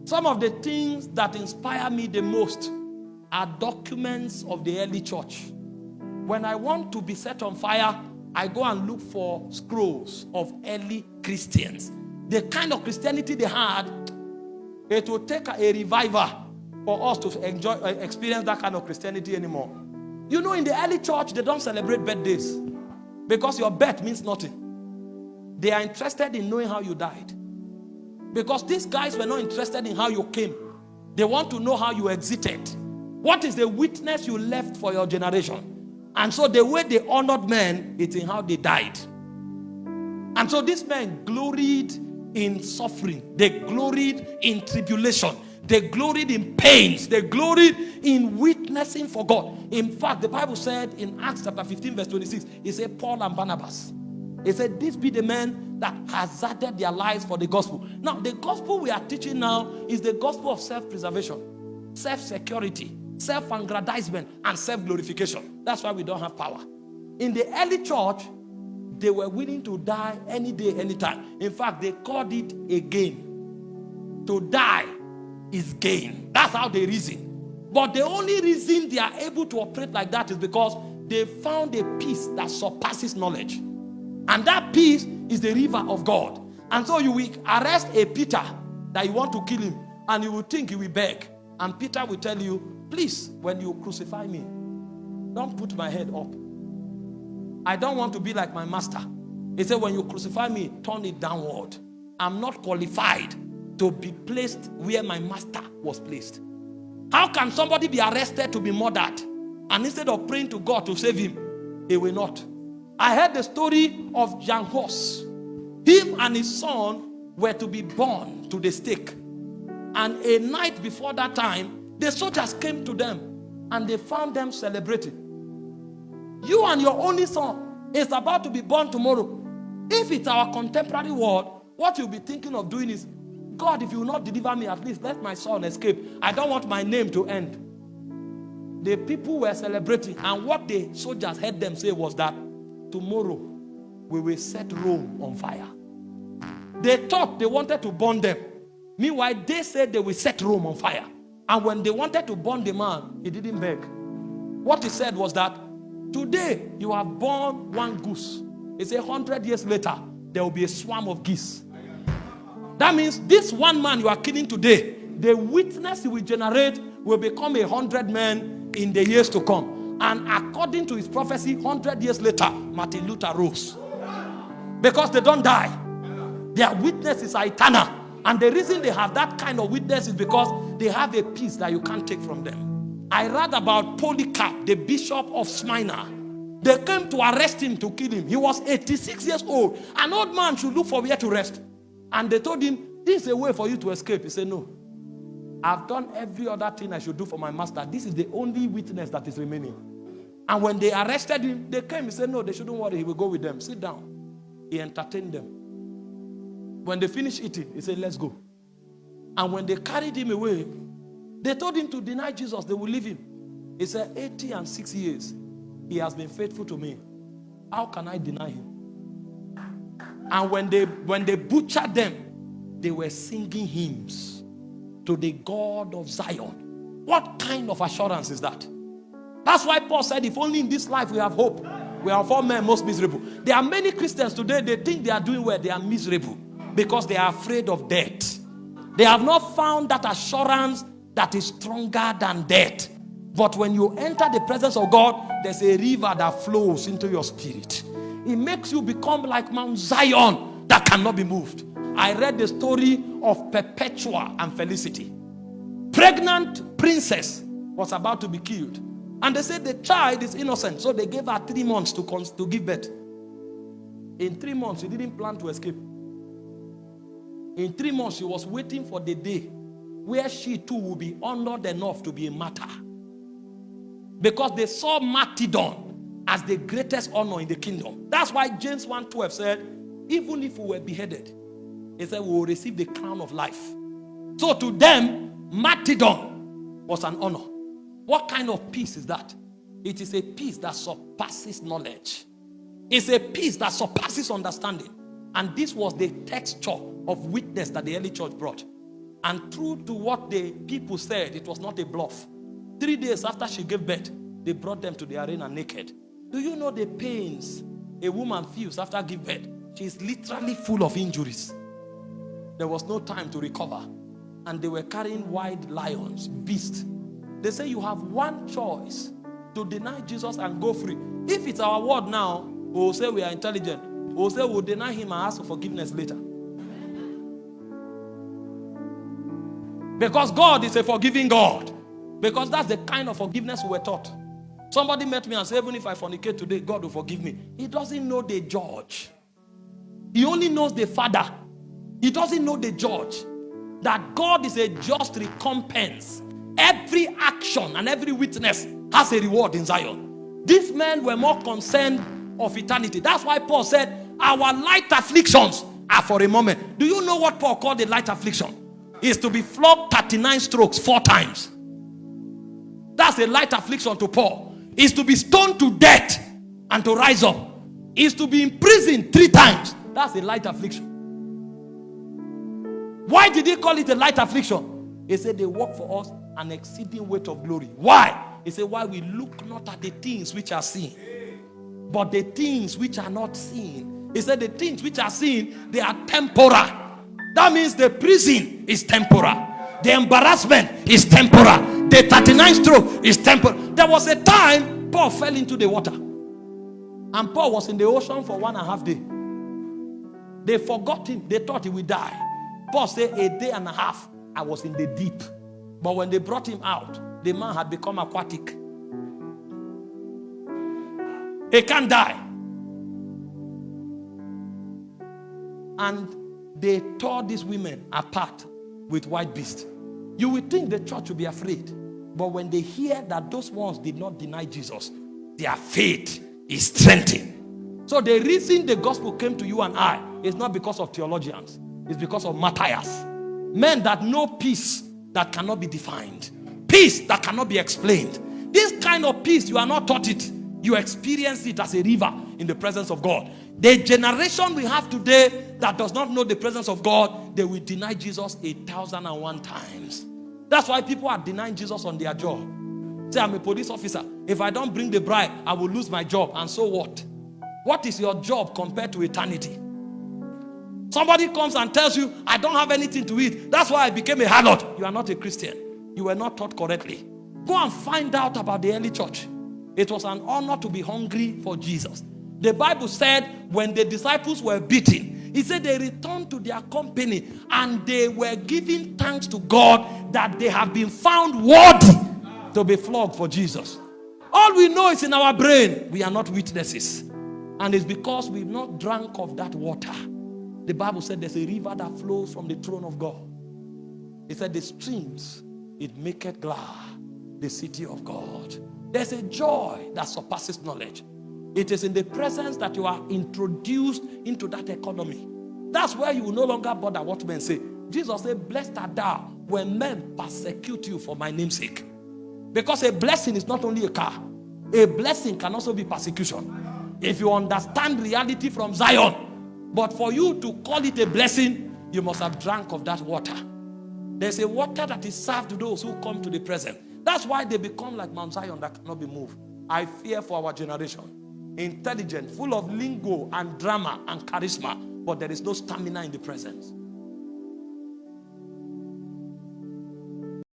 Some of the things that inspire me the most are documents of the early church. When I want to be set on fire, I go and look for scrolls of early Christians. The kind of Christianity they had, it will take a revival for us to experience that kind of Christianity anymore. You know, in the early church, they don't celebrate birthdays because your birth means nothing. They are interested in knowing how you died. Because these guys were not interested in how you came. They want to know how you exited. What is the witness you left for your generation? And so the way they honored men, it's in how they died. And so these men gloried in suffering. They gloried in tribulation. They gloried in pains. They gloried in witnessing for God. In fact, the Bible said in Acts chapter 15 verse 26, it said Paul and Barnabas. It said, these be the men that hazarded their lives for the gospel. Now, the gospel we are teaching now is the gospel of self-preservation, self-security, self-aggrandizement, and self-glorification. That's why we don't have power. In the early church, they were willing to die any day, anytime. In fact, they called it a gain. To die is gain. That's how they reason. But the only reason they are able to operate like that is because they found a peace that surpasses knowledge. And that peace is the river of God. And so you will arrest a Peter that you want to kill him, and you will think he will beg. And Peter will tell you, please, when you crucify me, don't put my head up. I don't want to be like my master. He said, when you crucify me, turn it downward. I'm not qualified to be placed where my master was placed. How can somebody be arrested to be murdered? And instead of praying to God to save him, he will not. I heard the story of Jan Hus. Him and his son were to be born to the stake. And a night before that time, the soldiers came to them and they found them celebrating. You and your only son is about to be born tomorrow. If it's our contemporary world, what you'll be thinking of doing is, God, if you will not deliver me, at least let my son escape. I don't want my name to end. The people were celebrating, and what the soldiers heard them say was that tomorrow we will set Rome on fire. They thought they wanted to burn them. Meanwhile, they said they will set Rome on fire. And when they wanted to burn the man, he didn't beg. What he said was that, today you have born one goose. He said 100 years later, there will be a swarm of geese. That means this one man you are killing today, the witness he will generate will become 100 men in the years to come. And according to his prophecy, 100 years later, Martin Luther rose. Because they don't die. Their witness is eternal. And the reason they have that kind of witness is because they have a peace that you can't take from them. I read about Polycarp, the bishop of Smyrna. They came to arrest him, to kill him. He was 86 years old. An old man should look for where to rest. And they told him, this is a way for you to escape. He said, no. I've done every other thing I should do for my master. This is the only witness that is remaining. And when they arrested him, they came. He said, no, they shouldn't worry. He will go with them. Sit down. He entertained them. When they finished eating, he said, let's go. And when they carried him away, they told him to deny Jesus. They will leave him. He said, 86 years, he has been faithful to me. How can I deny him? And when they butchered them, they were singing hymns to the God of Zion. What kind of assurance is that? That's why Paul said, if only in this life we have hope, we are of all men most miserable. There are many Christians today, they think they are doing well, they are miserable because they are afraid of death. They have not found that assurance that is stronger than death. But when you enter the presence of God, there's a river that flows into your spirit. It makes you become like Mount Zion that cannot be moved. I read the story of Perpetua and Felicity. Pregnant princess was about to be killed. And they said the child is innocent. So they gave her 3 months to give birth. In 3 months, she didn't plan to escape. In 3 months, she was waiting for the day where she too will be honored enough to be a martyr. Because they saw martyrdom as the greatest honor in the kingdom. That's why James 1:12 said, even if we were beheaded, he said we will receive the crown of life. So to them, martyrdom was an honor. What kind of peace is that? It is a peace that surpasses knowledge. It's a peace that surpasses understanding. And this was the texture of witness that the early church brought. And true to what the people said, it was not a bluff. 3 days after she gave birth, they brought them to the arena naked. Do you know the pains a woman feels after giving birth? She is literally full of injuries. There was no time to recover. And they were carrying wild lions, beasts. They say you have one choice: to deny Jesus and go free. If it's our word now, we'll say we are intelligent. We'll say we'll deny him and ask for forgiveness later. Because God is a forgiving God. Because that's the kind of forgiveness we were taught. Somebody met me and said, even if I fornicate today, God will forgive me. He doesn't know the judge. He only knows the Father. He doesn't know the judge. That God is a just recompense. Every action and every witness has a reward in Zion. These men were more concerned of eternity. That's why Paul said, our light afflictions are for a moment. Do you know what Paul called a light affliction? Is to be flogged 39 strokes 4 times. That's a light affliction to Paul. Is to be stoned to death and to rise up. Is to be imprisoned 3 times. That's a light affliction. Why did he call it a light affliction? He said they work for us an exceeding weight of glory. Why? He said, why we look not at the things which are seen, but the things which are not seen. He said the things which are seen, they are temporal. That means the prison is temporal. The embarrassment is temporal. The 39 stroke is temporal. There was a time Paul fell into the water. And Paul was in the ocean for 1.5 days. They forgot him. They thought he would die. Paul said, a day and a half I was in the deep. But when they brought him out, the man had become aquatic. He can't die. And they tore these women apart with white beasts. You would think the church would be afraid. But when they hear that those ones did not deny Jesus, their faith is strengthened. So the reason the gospel came to you and I is not because of theologians. It's because of martyrs. Men that know peace that cannot be defined. Peace that cannot be explained. This kind of peace, you are not taught it. You experience it as a river in the presence of God. The generation we have today that does not know the presence of God, they will deny Jesus 1,001 times. That's why people are denying Jesus on their job. Say, I'm a police officer. If I don't bring the bride, I will lose my job. And so what? What is your job compared to eternity? Somebody comes and tells you, I don't have anything to eat. That's why I became a harlot. You are not a Christian. You were not taught correctly. Go and find out about the early church. It was an honor to be hungry for Jesus. The Bible said when the disciples were beaten, he said they returned to their company and they were giving thanks to God that they have been found worthy to be flogged for Jesus. All we know is in our brain. We are not witnesses. And it's because we've not drank of that water. The Bible said there's a river that flows from the throne of God. It said the streams, it maketh glad the city of God. There's a joy that surpasses knowledge. It is in the presence that you are introduced into that economy. That's where you will no longer bother what men say. Jesus said, blessed art thou when men persecute you for my name's sake. Because a blessing is not only a car. A blessing can also be persecution. If you understand reality from Zion. But for you to call it a blessing, you must have drank of that water. There's a water that is served to those who come to the present. That's why they become like Mount Zion that cannot be moved. I fear for our generation. Intelligent, full of lingo and drama and charisma, but there is no stamina in the presence.